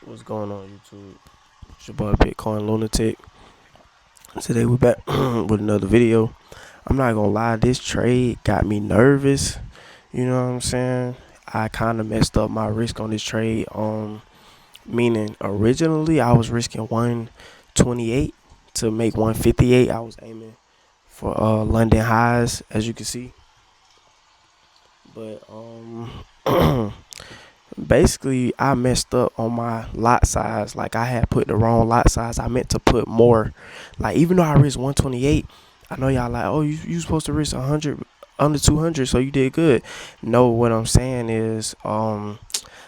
What's going on, YouTube? It's your boy Bitcoin Lunatic. Today we're back with another video. I'm not gonna lie, this trade got me nervous. You know what I'm saying? I kind of messed up my risk on this trade. Meaning originally I was risking 128 to make 158. I was aiming for London highs, as you can see. But basically I messed up on my lot size. Like, I had put the wrong lot size. I meant to put more. Like, even though I risked 128, I know y'all like, oh, you supposed to risk 100 under 200, so you did good. No, what I'm saying is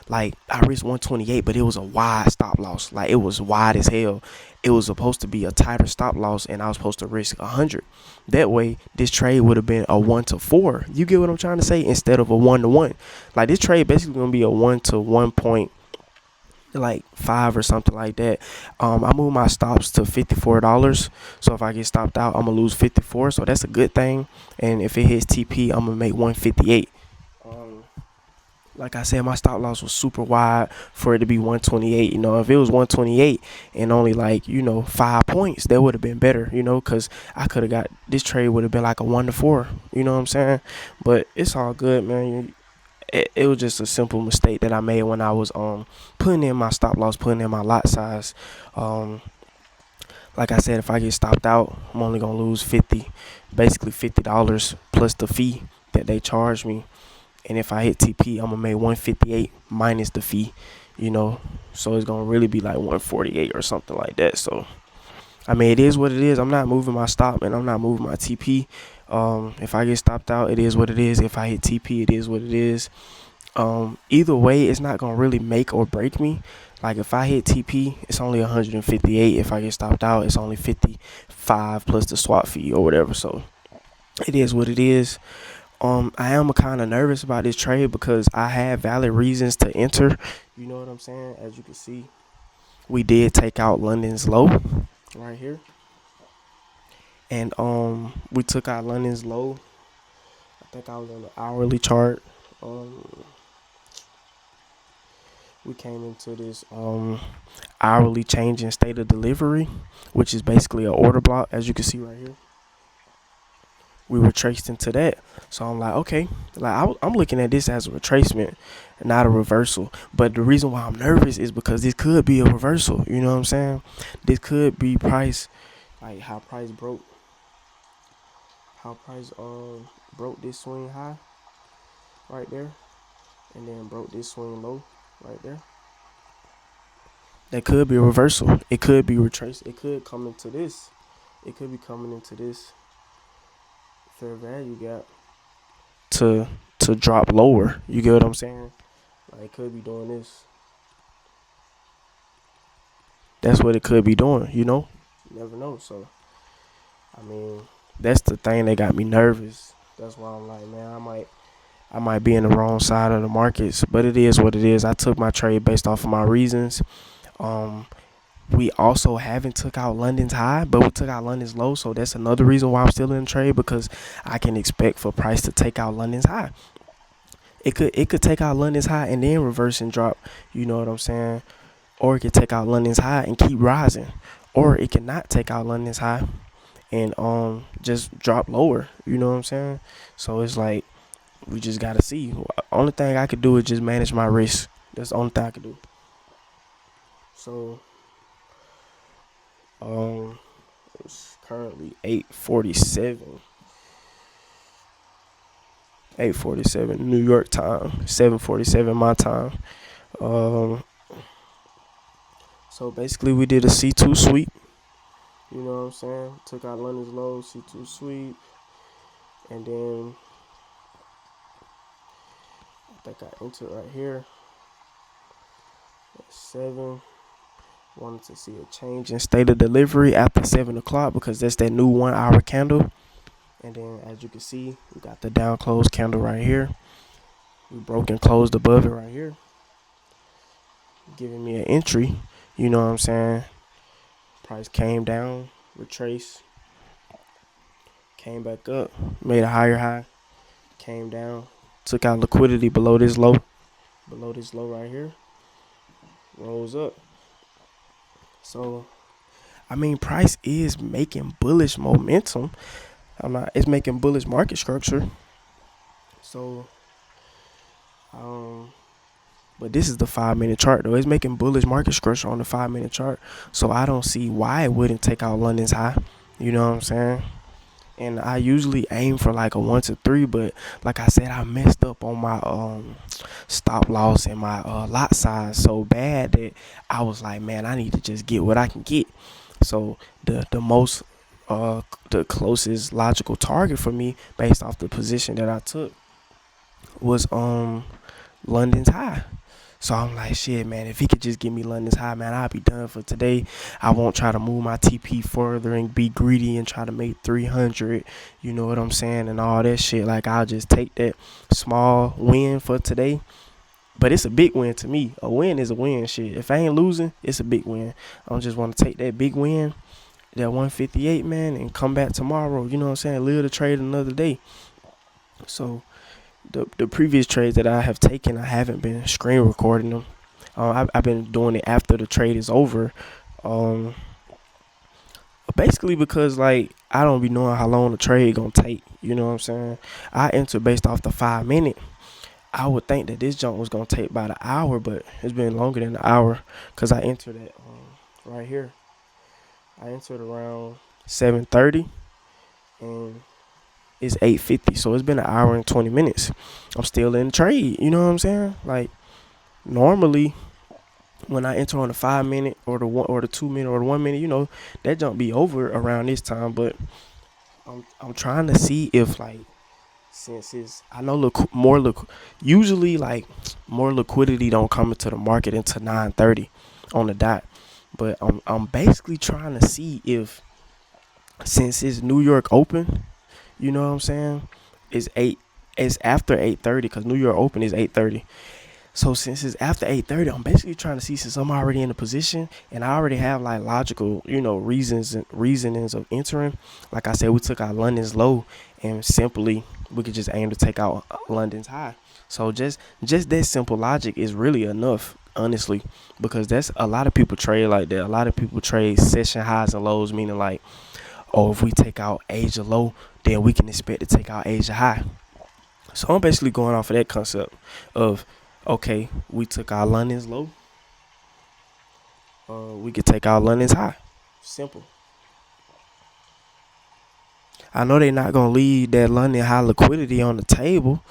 like, I risked 128, but it was a wide stop loss. Like, it was wide as hell. It was supposed to be a tighter stop loss, and I was supposed to risk 100. That way, this trade would have been a 1 to 4. You get what I'm trying to say? Instead of a 1 to 1. Like, this trade basically gonna be a 1 to 1.5 or something like that. I moved my stops to $54. So if I get stopped out, I'm gonna lose 54. So that's a good thing. And if it hits TP, I'm gonna make 158. Like I said, my stop loss was super wide for it to be 128. You know, if it was 128 and only, like, 5 points, that would have been better, because I could have got this trade, would have been like a 1 to 4. You know what I'm saying? But it's all good, man. It was just a simple mistake that I made when I was putting in my stop loss, putting in my lot size. Like I said, if I get stopped out, I'm only gonna lose 50, basically $50 plus the fee that they charge me. And if I hit TP, I'm gonna make 158 minus the fee, you know. So it's gonna really be like 148 or something like that. So I mean, it is what it is. I'm not moving my stop and I'm not moving my TP. If I get stopped out, it is what it is. If I hit TP, it is what it is. Either way, it's not gonna really make or break me. Like, if I hit TP, it's only 158. If I get stopped out, it's only 55 plus the swap fee or whatever. So it is what it is. I am kind of nervous about this trade because I had valid reasons to enter. You know what I'm saying? As you can see, we did take out London's low right here, and we took out London's low. I think I was on the hourly chart. Um, we came into this hourly change in state of delivery, which is basically an order block, as you can see right here. We retraced into that. So I'm like, okay, like, I'm looking at this as a retracement, not a reversal. But the reason why I'm nervous is because this could be a reversal. You know what I'm saying? This could be price, like how price broke this swing high right there, and then broke this swing low right there. That could be a reversal. It could be retraced. It could come into this. It could be coming into this fair value gap to drop lower. You get what I'm saying? Like, it could be doing this. That's what it could be doing, You never know. So I mean, that's the thing that got me nervous. That's why I'm like, man, I might be in the wrong side of the markets, but it is what it is. I took my trade based off of my reasons. Um we also haven't took out London's high, but we took out London's low, so that's another reason why I'm still in the trade, because I can expect for price to take out London's high. It could take out London's high and then reverse and drop. You know what I'm saying? Or it could take out London's high and keep rising, or it cannot take out London's high and just drop lower. You know what I'm saying? So it's like, we just gotta see. Only thing I could do is just manage my risk. That's the only thing I could do. So it's currently 8:47. 8:47 New York time, 7:47 my time. Um, so basically we did a C2 sweep. You know what I'm saying? Took out London's low, C2 sweep, and then I think I entered right here at 7. Wanted to see a change in state of delivery after 7 o'clock, because that's that new 1 hour candle. And then, as you can see, we got the down close candle right here. We broke and closed above it right here, giving me an entry. You know what I'm saying? Price came down, retraced, came back up, made a higher high, came down, took out liquidity below this low right here. rolls up. So I mean, price is making bullish momentum. It's making bullish market structure. So, um, but this is the 5 minute chart though. It's making bullish market structure on the 5 minute chart. So I don't see why it wouldn't take out London's high. You know what I'm saying? And I usually aim for like a 1 to 3, but like I said, I messed up on my stop loss and my lot size so bad that I was like, man, I need to just get what I can get. So the most the closest logical target for me based off the position that I took was London's high. So I'm like, shit, man, if he could just give me London's high, man, I'll be done for today. I won't try to move my TP further and be greedy and try to make 300, you know what I'm saying, and all that shit. Like, I'll just take that small win for today. But it's a big win to me. A win is a win, shit. If I ain't losing, it's a big win. I just want to take that big win, that 158, man, and come back tomorrow, you know what I'm saying, live the trade another day. So the previous trades that I have taken, I haven't been screen recording them. I've been doing it after the trade is over. Basically because like I don't be knowing how long the trade gonna take. You know what I'm saying? I enter based off the 5 minute. I would think that this jump was gonna take about an hour, but it's been longer than an hour because I entered it right here. I entered around 7:30 and it's 8:50, so it's been an hour and 20 minutes. I'm still in the trade. You know what I'm saying? Like normally, when I enter on the 5 minute or the 2 minute or the 1 minute, you know, that jump be over around this time. But I'm trying to see if like since it's I know usually like more liquidity don't come into the market until 9:30 on the dot. But I'm basically trying to see if since it's New York Open, you know what I'm saying, it's after 8:30 because New York Open is 8:30. So since it's after 8:30, I'm basically trying to see since I'm already in a position and I already have like logical, you know, reasonings of entering. Like I said, we took out London's low and simply we could just aim to take out London's high. So just that simple logic is really enough, honestly, because that's a lot of people trade like that. A lot of people trade session highs and lows, meaning like, oh, if we take out Asia low, then we can expect to take out Asia high. So I'm basically going off of that concept of, okay, we took out London's low. We could take out London's high. Simple. I know they're not gonna leave that London high liquidity on the table.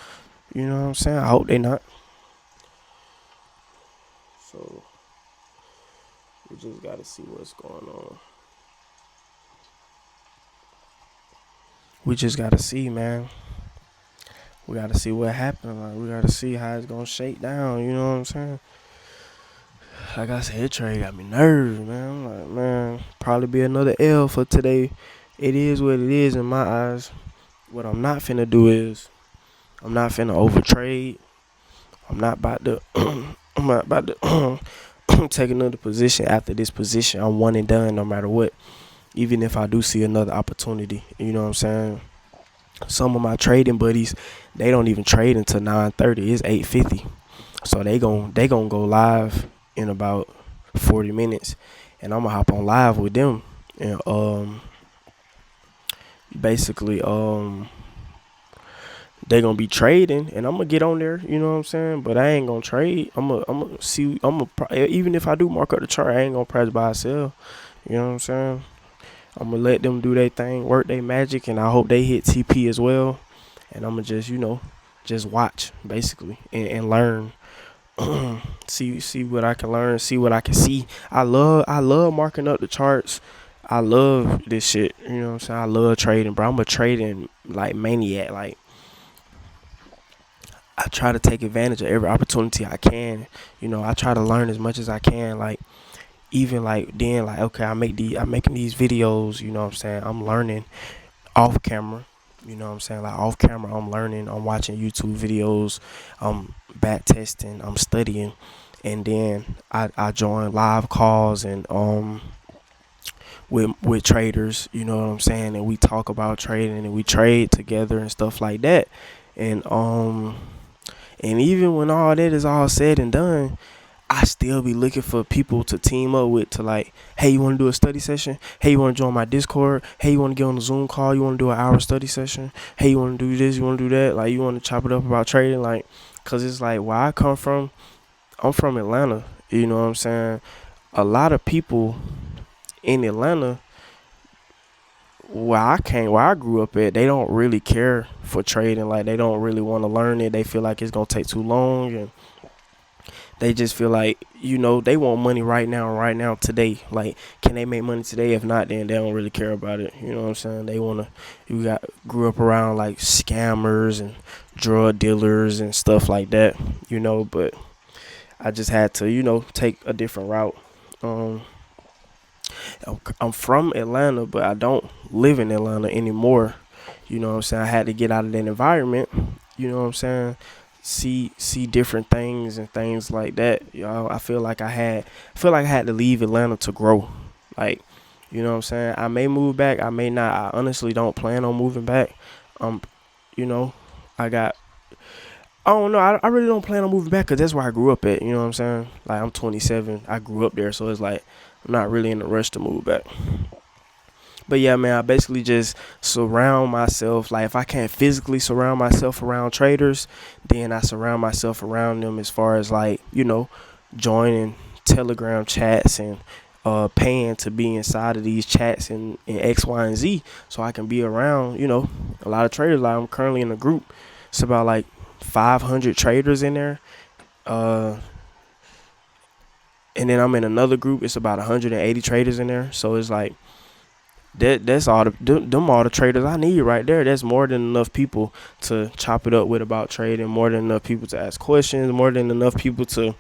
You know what I'm saying? I hope they not. So we just gotta see what's going on. We just gotta see, man. We gotta see what happened. Like we gotta see how it's gonna shake down. You know what I'm saying? Like I said, trade got me nervous, man. I'm like, man, probably be another L for today. It is what it is in my eyes. What I'm not finna do is I'm not finna overtrade. I'm not about to I'm not about to take another position after this position. I'm one and done no matter what. Even if I do see another opportunity. You know what I'm saying? Some of my trading buddies, they don't even trade until 9:30. It's 8:50. So they gon' go live in about 40 minutes, and I'm gonna hop on live with them, and basically they gonna be trading, and I'm gonna get on there. You know what I'm saying? But I ain't gonna trade. I'm gonna see. Even if I do mark up the chart, I ain't gonna press buy or sell. You know what I'm saying? I'm gonna let them do their thing, work their magic, and I hope they hit TP as well. And I'm gonna just, just watch basically and learn. see what I can learn, see what I can see. I love marking up the charts. I love this shit. You know what I'm saying? I love trading, bro. I'm a trading like maniac. Like I try to take advantage of every opportunity I can. I try to learn as much as I can. Like even like then like okay, I'm making these videos, you know what I'm saying? I'm learning off camera. You know what I'm saying? Like off camera, I'm learning. I'm watching YouTube videos. I'm back testing. I'm studying, and then I join live calls and with traders. You know what I'm saying? And we talk about trading and we trade together and stuff like that. And even when all that is all said and done, I still be looking for people to team up with to like, hey, you want to do a study session? Hey, you want to join my Discord? Hey, you want to get on the Zoom call? You want to do an hour study session? Hey, you want to do this? You want to do that? Like, you want to chop it up about trading? Like, cause it's like where I come from. I'm from Atlanta. You know what I'm saying? A lot of people in Atlanta, where I grew up at, they don't really care for trading. Like, they don't really want to learn it. They feel like it's gonna take too long, and they just feel like, they want money right now, today. Like, can they make money today? If not, then they don't really care about it. You know what I'm saying? They wanna. Grew up around like scammers and drug dealers and stuff like that. But I just had to, take a different route. Um, I'm from Atlanta, but I don't live in Atlanta anymore. You know what I'm saying? I had to get out of that environment. You know what I'm saying? See different things and things like that. I feel like I had to leave Atlanta to grow. Like, you know what I'm saying? I may move back, I may not. I honestly don't plan on moving back. You know, I got I don't know. I really don't plan on moving back because that's where I grew up at. You know what I'm saying? Like, I'm 27. I grew up there, so it's like I'm not really in a rush to move back. But yeah, man, I basically just surround myself. Like, if I can't physically surround myself around traders, then I surround myself around them as far as like, joining Telegram chats and paying to be inside of these chats and X, Y, and Z, so I can be around, a lot of traders. Like, I'm currently in a group. It's about like 500 traders in there. And then I'm in another group. It's about 180 traders in there. So it's like that's all them all the traders I need right there. That's more than enough people to chop it up with about trading. More than enough people to ask questions. More than enough people to,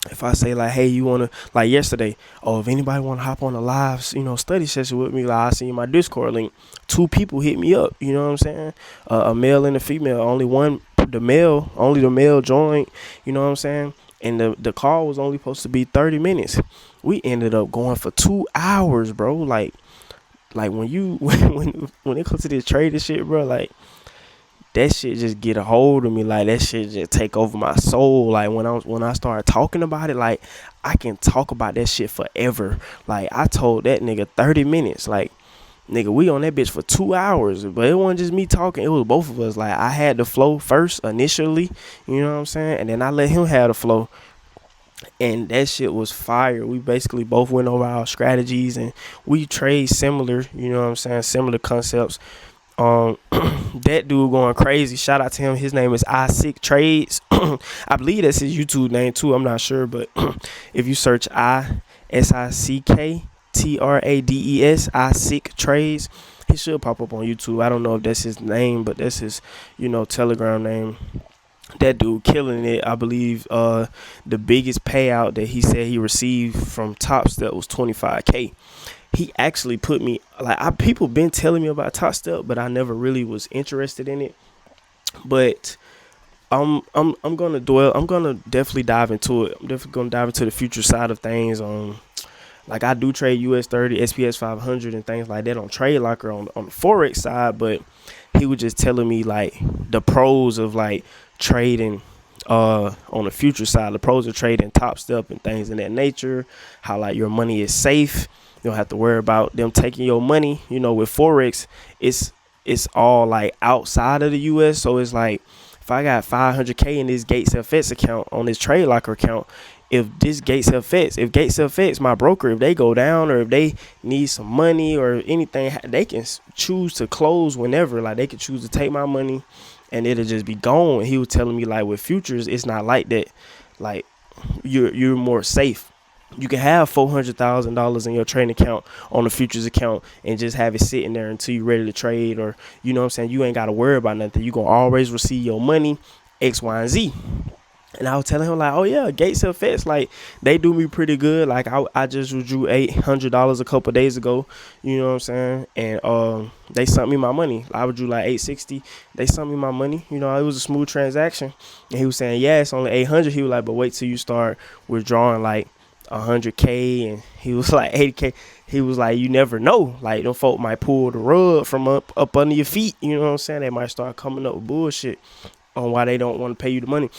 if I say like, hey, you wanna, like yesterday, if anybody wanna hop on a live, study session with me, like, I see my Discord link. 2 people hit me up. You know what I'm saying? A male and a female. Only the male joined. You know what I'm saying? And the call was only supposed to be 30 minutes. We ended up going for 2 hours, bro. Like when you when it comes to this trading shit, bro, like that shit just get a hold of me. Like, that shit just take over my soul. Like, when I start talking about it, like, I can talk about that shit forever. Like, I told that nigga 30 minutes. Like, nigga, we on that bitch for 2 hours. But it wasn't just me talking. It was both of us. Like, I had the flow first initially. You know what I'm saying? And then I let him have the flow. And that shit was fire. We basically both went over our strategies and we trade similar, similar concepts. That dude going crazy. Shout out to him. His name is Sick Trades. I believe that's his YouTube name too. I'm not sure, but if you search ISICKTRADES, Sick Trades, he should pop up on YouTube. I don't know if that's his name, but that's his, Telegram name. That dude killing it. I believe the biggest payout that he said he received from Top Step was $25K. He actually put me, like, people been telling me about Top Step, but I never really was interested in it. But I'm gonna definitely dive into it. I'm definitely gonna dive into the future side of things. Like, I do trade US 30, SPS 500, and things like that on Trade Locker on the Forex side, but he was just telling me like the pros of like trading on the future side, the pros of trading Top Step and things in that nature, how like your money is safe. You don't have to worry about them taking your money. With Forex, it's all like outside of the US. So it's like, if I got 500K in this Gates FX account, on this Trade Locker account, if Gates FX, my broker, if they go down or if they need some money or anything, they can choose to close whenever. Like, they can choose to take my money and it'll just be gone. He was telling me like with futures, it's not like that. Like, you're more safe. You can have $400,000 in your trading account on the futures account and just have it sitting there until you're ready to trade, or you know what I'm saying, you ain't got to worry about nothing. You gonna always receive your money, X, Y, and Z. And I was telling him like, oh yeah, Gates FX, like, they do me pretty good. Like, I just withdrew $800 a couple days ago, you know what I'm saying, and they sent me my money. I withdrew like $860. They sent me my money. It was a smooth transaction. And he was saying, yeah, it's only $800. He was like, but wait till you start withdrawing like 100K, and he was like 80K. He was like, you never know. Like, them folk might pull the rug from up under your feet. You know what I'm saying? They might start coming up with bullshit on why they don't want to pay you the money.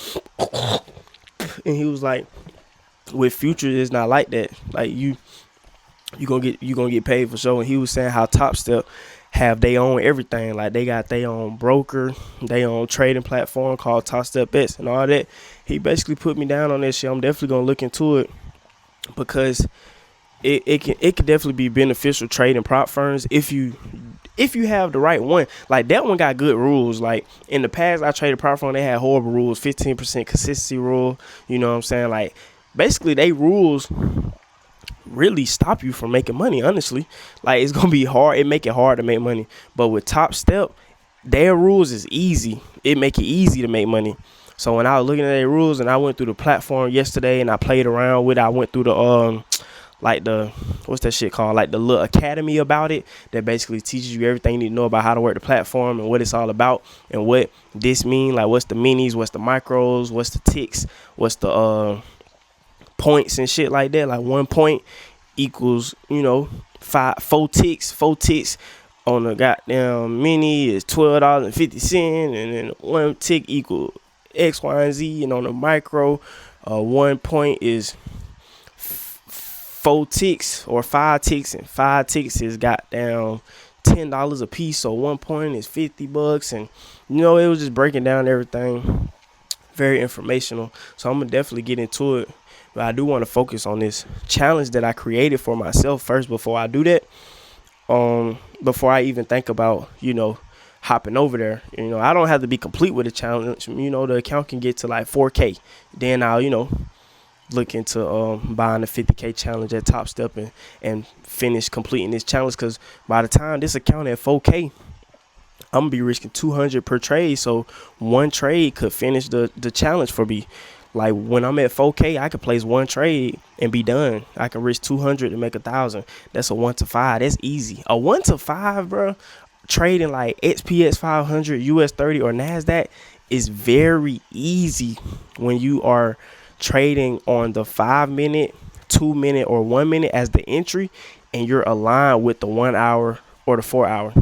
And he was like, With futures, it's not like that. Like you gonna get paid for sure. And he was saying how Top Step have they own everything. Like they got their own broker, they own trading platform called Top Step X and all that. He basically put me down on that shit. I'm definitely gonna look into it because it can definitely be beneficial trading prop firms if you have the right one. Like that one got good rules. Like in the past I traded prop firm, they had horrible rules, 15% consistency rule, you know what I'm saying? Like basically they rules really stop you from making money, honestly. Like it's gonna be hard, it make it hard to make money. But with Top Step, their rules is easy. It make it easy to make money. So when I was looking at their rules and I went through the platform yesterday and I played around with it, I went through the like the what's that shit called, like the little academy about it that basically teaches you everything you need to know about how to work the platform and what it's all about and what this mean, like what's the minis, what's the micros, what's the ticks, what's the points and shit like that. Like 1 point equals, four ticks on the goddamn mini is $12.50, and then 1 tick equal X, Y, and Z, and on the micro 1 point is 4 ticks or 5 ticks, and 5 ticks is goddamn $10 a piece, so 1 point is $50, and it was just breaking down everything, very informational. So I'm gonna definitely get into it, but I do want to focus on this challenge that I created for myself first before I do that. Before I even think about hopping over there, I don't have to be complete with the challenge. The account can get to like 4K, then I'll look into buying the 50K challenge at Top Step and finish completing this challenge, because by the time this account at 4K, I'm gonna be risking 200 per trade. So one trade could finish the challenge for me. Like when I'm at 4K, I could place one trade and be done. I can risk 200 to make 1,000. That's a 1 to 5. That's easy. A 1 to 5, bro. Trading like XPX 500, US 30, or NASDAQ is very easy when you are trading on the 5 minute, 2 minute, or 1 minute as the entry, and you're aligned with the 1 hour or the 4 hour.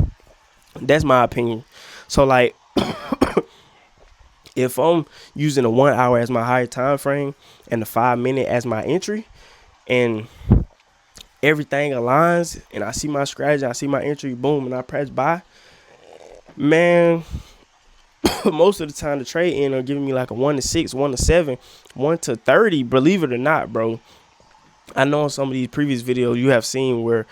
That's my opinion. So like if I'm using the 1 hour as my higher time frame and the 5 minute as my entry, and everything aligns, and I see my strategy, I see my entry, boom, and I press buy, man, most of the time the trade end are giving me like a 1 to 6, 1 to 7, 1 to 30, believe it or not, bro. I know in some of these previous videos you have seen where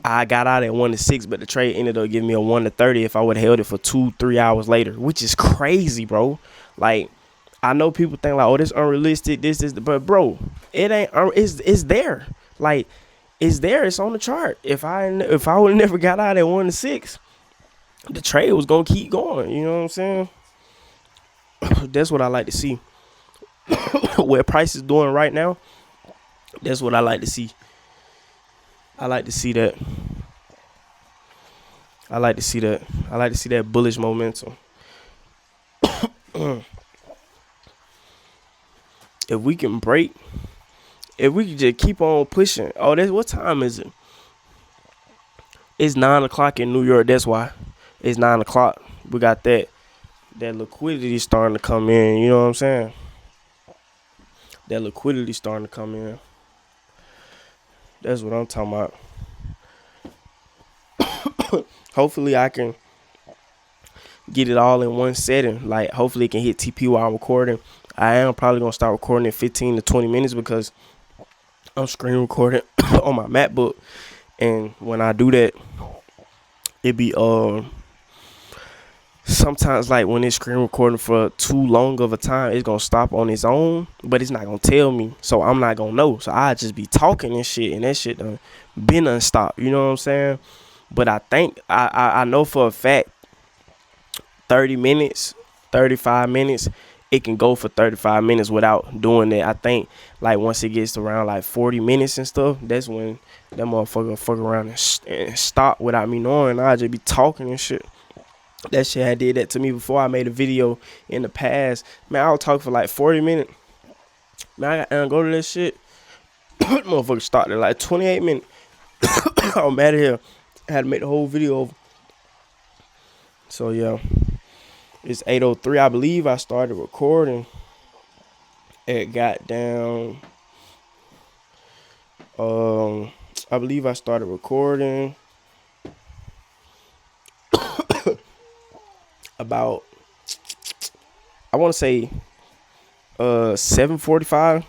I got out at 1 to 6, but the trade ended up giving me a 1 to 30 if I would have held it for 2-3 hours later, which is crazy, bro. Like, I know people think like, oh, this unrealistic, but bro, it ain't. It's there. Like, it's there. It's on the chart. If I would have never got out at 1 to 6, the trade was gonna keep going. You know what I'm saying? That's what I like to see. Where price is doing right now, that's what I like to see. I like to see that. I like to see that bullish momentum. If we can just keep on pushing. Oh, what time is it? It's 9 o'clock in New York. That's why it's 9 o'clock. We got that liquidity starting to come in. You know what I'm saying? That liquidity starting to come in. That's what I'm talking about. Hopefully I can get it all in one setting. Like hopefully it can hit TP while I'm recording. I am probably gonna start recording in 15 to 20 minutes because I'm screen recording on my MacBook, and when I do that, it be sometimes like when it's screen recording for too long of a time, it's gonna stop on its own, but it's not gonna tell me, so I'm not gonna know. So I just be talking and shit, and that shit done been unstopped. You know what I'm saying? But I think I know for a fact 30 minutes, 35 minutes, it can go for 35 minutes without doing that. I think like once it gets around like 40 minutes and stuff, that's when that motherfucker fuck around and stop without me knowing. I just be talking and shit. That shit had did that to me before. I made a video in the past. Man, I'll talk for like 40 minutes. Man, I got to go to that shit. Motherfucker started at like 28 minutes. I'm mad at here. I had to make the whole video over. So yeah, it's 8:03. I believe I started recording at goddamn I believe I started recording about, I want to say 7:45.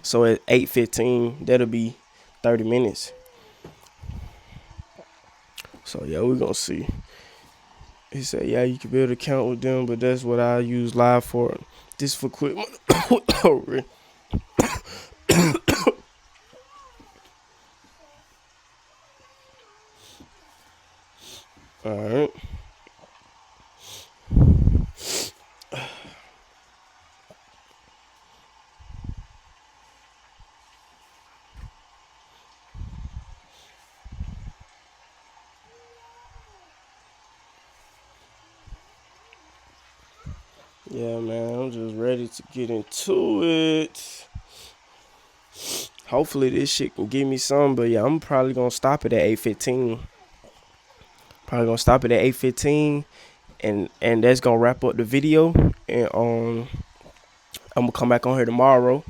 So at 8:15, that'll be 30 minutes. So yeah, we're gonna see. He said, yeah, you can build an account with them, but that's what I use live for. This for quick money. All right. Yeah, man, I'm just ready to get into it. Hopefully this shit can give me some, but yeah, I'm probably gonna stop it at 8:15. Probably gonna stop it at 8:15, and that's gonna wrap up the video. And I'm gonna come back on here tomorrow,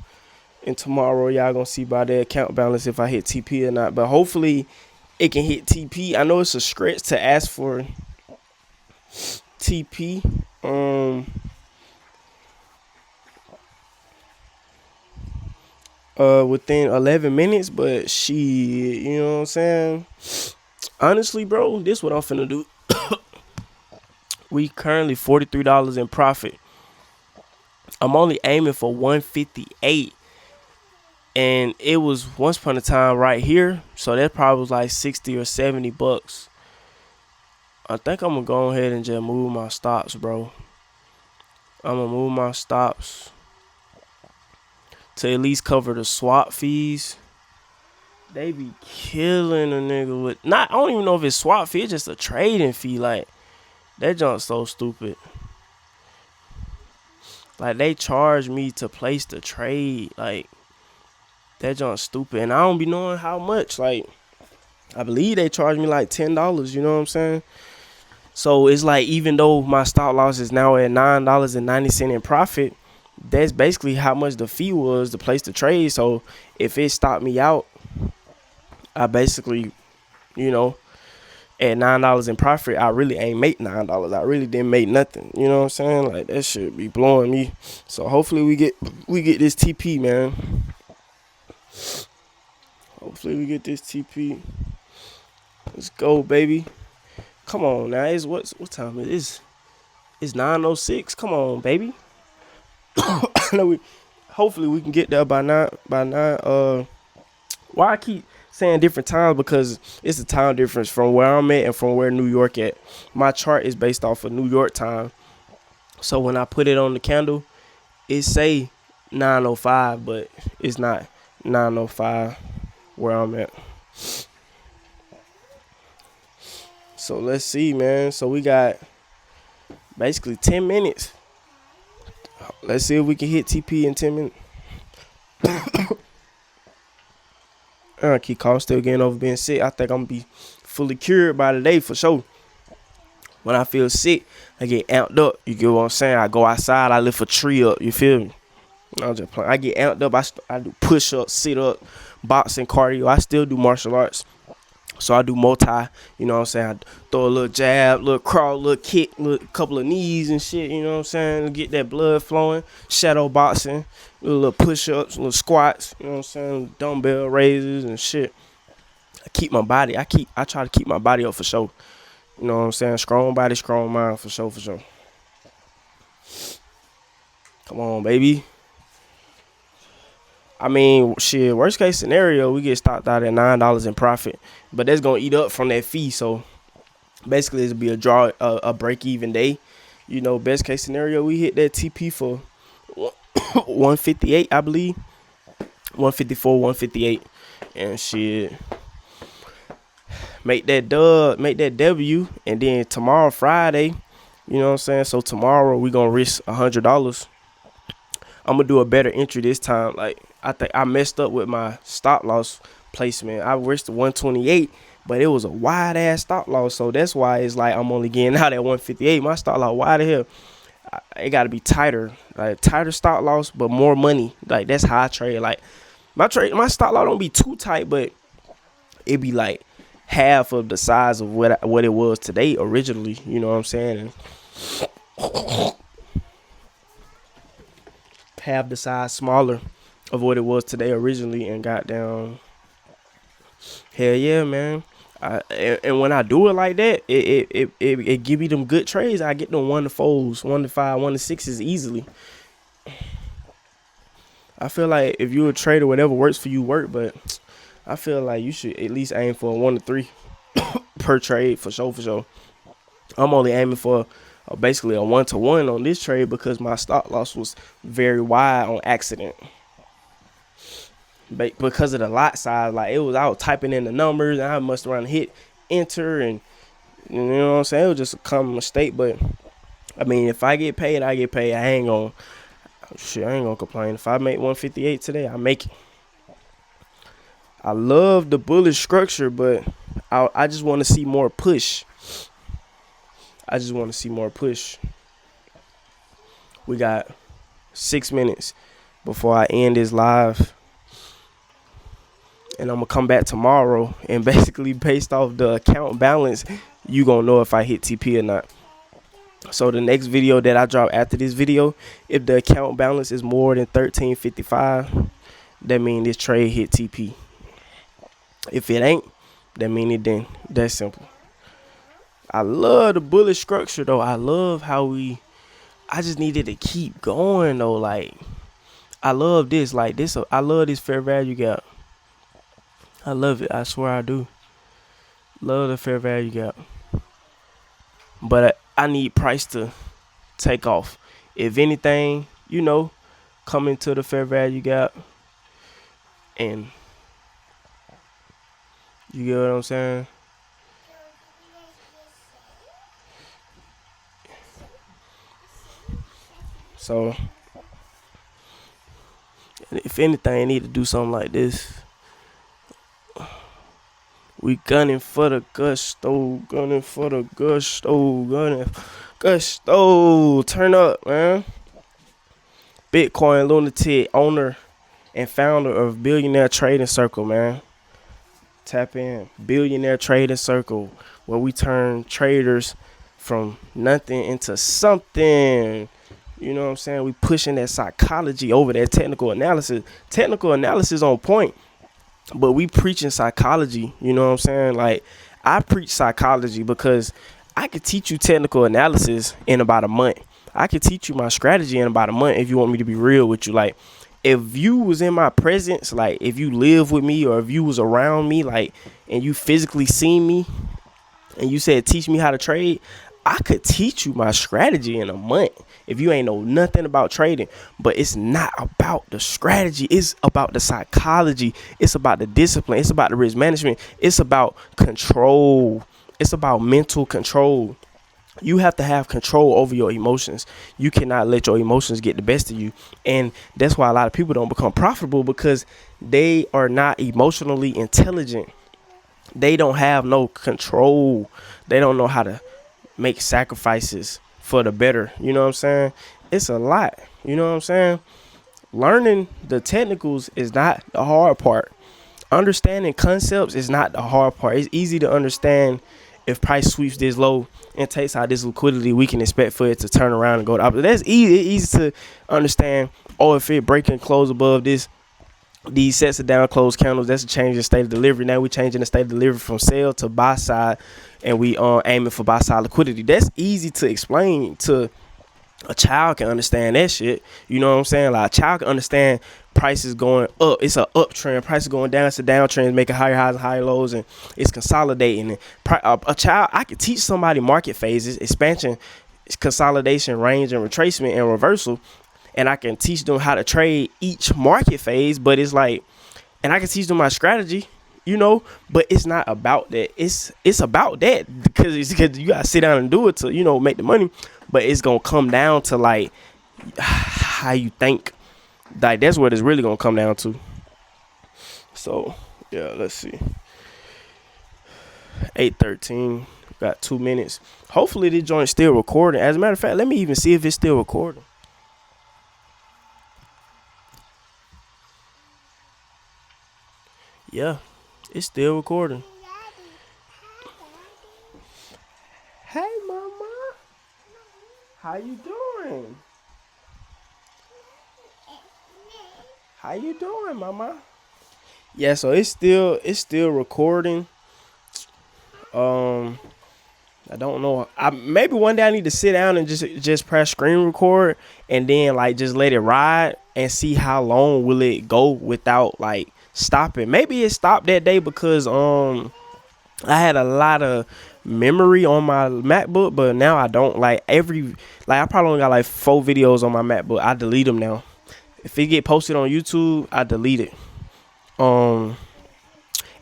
and tomorrow y'all gonna see by the account balance if I hit TP or not. But hopefully it can hit TP. I know it's a stretch to ask for TP. Within 11 minutes, but shit, you know what I'm saying? Honestly, bro, this what I'm finna do. We currently $43 in profit. I'm only aiming for 158, and it was once upon a time right here, so that probably was like 60 or 70 bucks. I think I'm gonna go ahead and just move my stops, bro. I'm gonna move my stops to at least cover the swap fees. They be killing a nigga with not. I don't even know if it's swap fee. It's just a trading fee. Like that junk's so stupid. Like they charge me to place the trade. Like that junk's stupid, and I don't be knowing how much. Like I believe they charge me like $10. You know what I'm saying? So it's like even though my stop loss is now at $9.90 in profit, that's basically how much the fee was to place the trade. So if it stopped me out, I basically, you know, at $9 in profit, I really ain't make $9. I really didn't make nothing. You know what I'm saying? Like that shit be blowing me. So hopefully we get this TP, man. Hopefully we get this TP. Let's go, baby. Come on now. It's what time it is? It's 9:06. Come on, baby. Hopefully we can get there by nine. Why I keep saying different times? Because it's a time difference from where I'm at and from where New York at. My chart is based off of New York time. So when I put it on the candle, it say 9:05, but it's not 9:05 where I'm at. So let's see, man. So we got basically 10 minutes. Let's see if we can hit TP in 10 minutes. I keep calling, still getting over being sick. I think I'm gonna be fully cured by today for sure. When I feel sick, I get amped up. You get what I'm saying? I go outside, I lift a tree up. You feel me? I'm just playing. I get amped up. I do push up, sit up, boxing, cardio. I still do martial arts. So I do multi, you know what I'm saying? I throw a little jab, little crawl, little kick, little couple of knees and shit, you know what I'm saying? Get that blood flowing, shadow boxing, little push-ups, little squats, you know what I'm saying? Dumbbell raises and shit. I keep my body, I try to keep my body up for sure. You know what I'm saying? Strong body, strong mind for sure, for sure. Come on, baby. I mean, shit, worst case scenario, we get stopped out at $9 in profit. But that's going to eat up from that fee. So, basically, it'll be a break-even day. You know, best case scenario, we hit that TP for 158, I believe. 154, 158. And shit, make that W. And then tomorrow, Friday, you know what I'm saying? So, tomorrow, we going to risk $100. I'm going to do a better entry this time. Like, I think I messed up with my stop loss placement. I risked 128, but it was a wide ass stop loss. So that's why it's like I'm only getting out at 158. My stop loss wide here. It got to be tighter. Like tighter stop loss, but more money. Like that's how I trade. Like my stop loss don't be too tight, but it be like half of the size of what it was today originally. You know what I'm saying? And half the size smaller of what it was today originally, and got down. Hell yeah, man. And when I do it like that, it give me them good trades. I get them 1-4s, 1-5, 1-6s easily. I feel like if you're a trader, whatever works for you work, but I feel like you should at least aim for a 1-3 per trade for sure, for sure. I'm only aiming for basically a 1-1 on this trade because my stop loss was very wide on accident. Because of the lot size, like I was typing in the numbers and I must around hit enter, and you know what I'm saying, it was just a common mistake. But I mean, if I get paid, I get paid. I ain't gonna complain. If I make 158 today, I make it. I love the bullish structure, but I just want to see more push. We got 6 minutes before I end this live, and I'm gonna come back tomorrow, and basically based off the account balance, you gonna know if I hit TP or not. So the next video that I drop after this video, if the account balance is more than 1355, that means this trade hit TP. If it ain't, that mean it didn't. That's simple. I love the bullish structure though. I love how I just needed to keep going though. Like I love this. Like this. I love this fair value gap. I love it. I swear I do. Love the fair value gap. But I need price to take off. If anything, come into the fair value gap, and you get what I'm saying? So, if anything, I need to do something like this. We gunning for the gusto, gusto. Turn up, man. Bitcoin lunatic, owner and founder of Billionaire Trading Circle, man. Tap in. Billionaire Trading Circle, where we turn traders from nothing into something. You know what I'm saying? We pushing that psychology over that technical analysis. Technical analysis on point, but we preaching psychology. You know what I'm saying? Like, I preach psychology because I could teach you technical analysis in about a month. I could teach you my strategy in about a month if you want me to be real with you. Like, if you was in my presence, like if you live with me or if you was around me, like, and you physically seen me and you said, teach me how to trade, I could teach you my strategy in a month if you ain't know nothing about trading. But it's not about the strategy. It's about the psychology. It's about the discipline. It's about the risk management. It's about control. It's about mental control. You have to have control over your emotions. You cannot let your emotions get the best of you. And that's why a lot of people don't become profitable, because they are not emotionally intelligent. They don't have no control. They don't know how to make sacrifices for the better. You know what I'm saying? It's a lot. You know what I'm saying? Learning the technicals is not the hard part. Understanding concepts is not the hard part. It's easy to understand if price sweeps this low and takes out this liquidity, we can expect for it to turn around and go up. That's easy. It's easy to understand. Oh, if it break and close above these sets of down closed candles, that's a change in state of delivery. Now we changing the state of delivery from sell to buy side, and we aiming for buy side liquidity. That's easy to explain to a child. Can understand that shit. You know what I'm saying? Like, a child can understand prices going up. It's an uptrend. Prices going down. It's a downtrend, making higher highs and higher lows, and it's consolidating. And a child, I could teach somebody market phases, expansion, consolidation, range, and retracement and reversal, and I can teach them how to trade each market phase. But it's like, and I can teach them my strategy, but it's not about that. It's about that because you gotta sit down and do it to make the money. But it's gonna come down to like how you think. Like, that's what it's really gonna come down to. So yeah, let's see. 8:13. Got 2 minutes. Hopefully this joint's still recording. As a matter of fact, let me even see if it's still recording. Yeah, it's still recording. Hey, mama. How you doing? How you doing, mama? Yeah, so it's still recording. Um, I don't know. Maybe one day I need to sit down and just press screen record and then like just let it ride and see how long will it go without like stopping. Maybe it stopped that day because I had a lot of memory on my MacBook, but now I don't. Like I probably only got like 4 videos on my MacBook. I delete them now. If it get posted on YouTube, I delete it. Um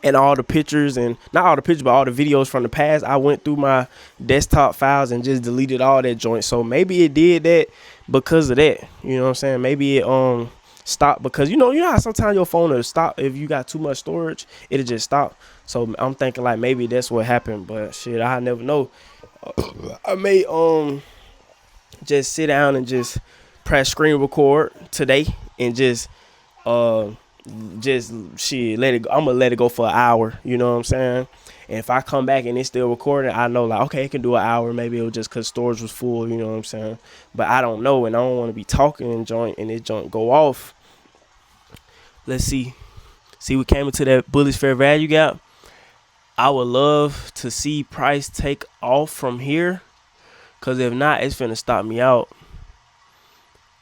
and all the pictures, and not all the pictures but all the videos from the past, I went through my desktop files and just deleted all that joint. So maybe it did that because of that. You know what I'm saying? Maybe it stopped because you know how sometimes your phone will stop if you got too much storage, it'll just stop. So I'm thinking like maybe that's what happened, but shit, I never know. I may just sit down and just press screen record today and uh just shit let it go. I'm gonna let it go for an hour, you know what I'm saying? And if I come back and it's still recording, I know like okay, it can do an hour. Maybe it was just cause storage was full, you know what I'm saying? But I don't know, and I don't want to be talking and this joint go off. Let's see. We came into that bullish fair value gap. I would love to see price take off from here, cause if not, it's finna stop me out.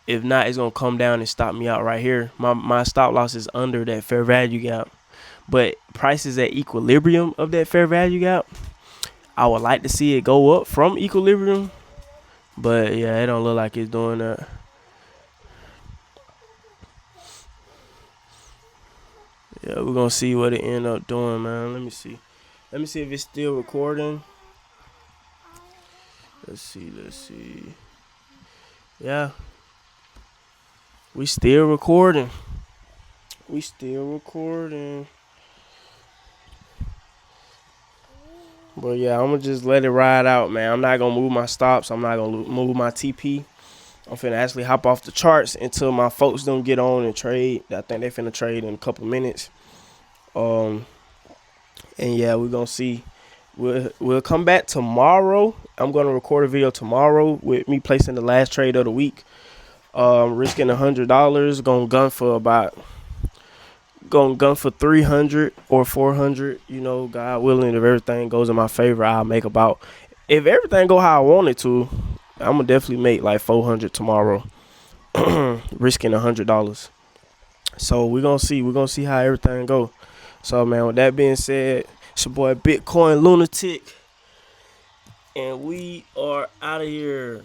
If not, it's gonna come down and stop me out right here. My stop loss is under that fair value gap, but price is at equilibrium of that fair value gap. I would like to see it go up from equilibrium, but yeah, it don't look like it's doing that. Yeah, we're gonna see what it end up doing, man. Let me see. Let me see if it's still recording. Let's see. Yeah, we still recording. But yeah, I'm gonna just let it ride out, man. I'm not gonna move my stops. I'm not gonna move my TP. I'm finna actually hop off the charts until my folks don't get on and trade. I think they finna trade in a couple minutes. Um, and yeah, we're gonna see. We'll come back tomorrow. I'm gonna record a video tomorrow with me placing the last trade of the week. Risking $100. Gonna gun for 300 or 400. You know, God willing, if everything goes in my favor, I'll make about. If everything go how I want it to, I'm gonna definitely make like 400 tomorrow. Risking $100. So we're gonna see. We're gonna see how everything go. So man, with that being said, it's your boy Bitcoin Lunatic, and we are out of here.